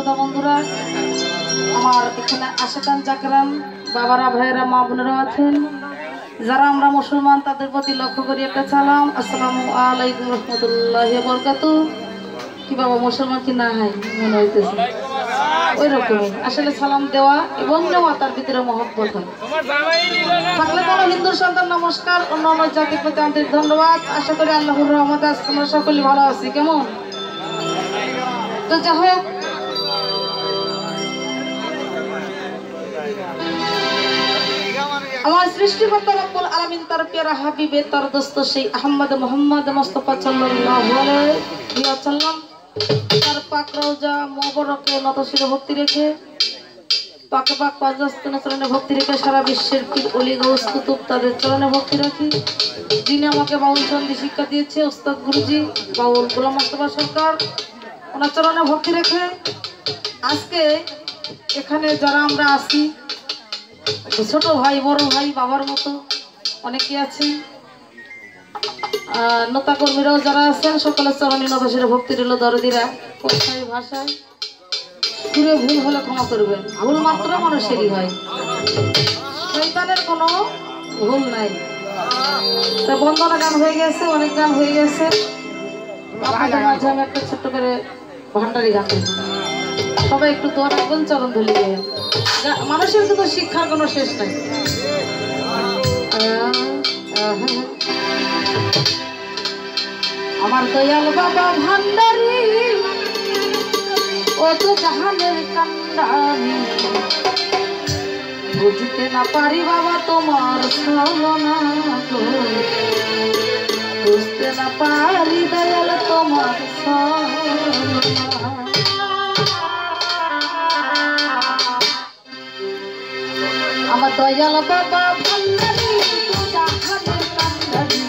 শ্রোতা বন্ধুরা, আমার এখানে আশেকান জাকরান বাবারা, ভাইয়েরা, মা বোনেরা আছেন, যারা আমরা মুসলমান তাদের প্রতি লক্ষ্য করি একটা সালাম। আসসালামু আলাইকুম রহমতুল্লাহি ওয়া বারাকাতুহু। কি বাবা মুসলমান কি না হয় মনে হইতেছে ওই রকমই আসলে সালাম দেওয়া এবং নেওয়া তার ভিতরে মহব্বত থাকলে কোনো হিন্দু সন্তান নমস্কার, অন্য অন্য জাতির প্রতি আন্তরিক ধন্যবাদ। আশা করি আল্লাহর রহমতে আজকে আমরা সকলেই ভালো আছি। কেমন তো যাই হোক, আমার সৃষ্টিকর্তা রব্বুল আলামিন তার প্যারা হাবিবে তার দোস্ত সেই আহমদ মুহাম্মদ মুস্তাফা সাল্লাল্লাহু আলাইহি ওয়াসাল্লাম তার পাক রওজা মোবারকে নতশির ভক্তি রেখে পাকে পাক পাঁচদস্তানের চরণে ভক্তি রেখে সারা বিশ্বের পীর ওলি গাউস কুতুব তাদের চরণে ভক্তি রাখি। যিনি আমাকে বাউল ছন্দে শিক্ষা দিয়েছে ওস্তাদ গুরুজি বাউল গোলাম মোস্তফা সরকার, ওনার চরণে ভক্তি রেখে আজকে এখানে যারা আমরা আছি, ছোট ভাই, বড় ভাই, বাবার মতো অনেকে আছেন, নেতা কর্মীরাও যারা আছেন, সকলের চরণে নতশির ভক্তি রইল। দরদিরা কথায় ভাষায় সুরে ভুল হলে ক্ষমা করবেন, ভুল মাত্র মানুষেরই হয়, শয়তানের কোনো ভুল নাই। তা বন্দনা গান হয়ে গেছে, অনেক গান হয়ে গেছে, আপনাদের মাঝে আমি একটা ছোট্ট করে ভান্ডারি গান দেব। সবাই একটু দোয়া রাখবেন, চরণ ধুলি গিয়ে। মানুষের কিন্তু শিক্ষার কোনো শেষ নাই। আমার দয়াল বাবা ভান্ডারি, ও তো জাহানের কান্ডারি, বুঝতে না পারি বাবা তোমার ছলনা, বুঝতে না পারি দয়াল তোমার ছলনা। আমার দয়াল বাবা ভান্ডারি, ও জাহানের কান্ডারি,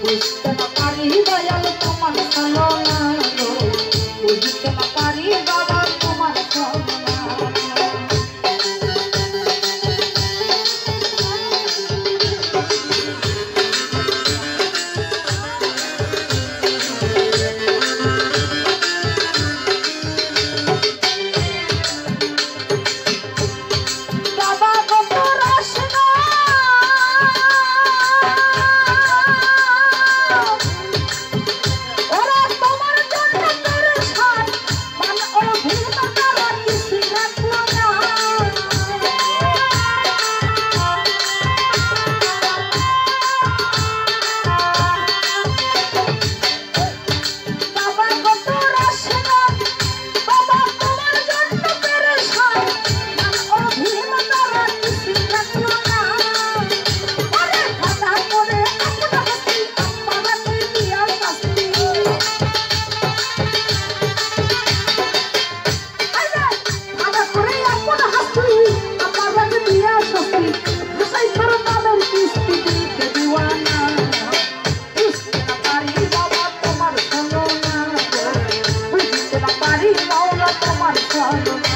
বুঝতে না পারি দয়াল তোমার ছলনা, বুঝতে না পারি বাবা তোমার ছলনা। Come on.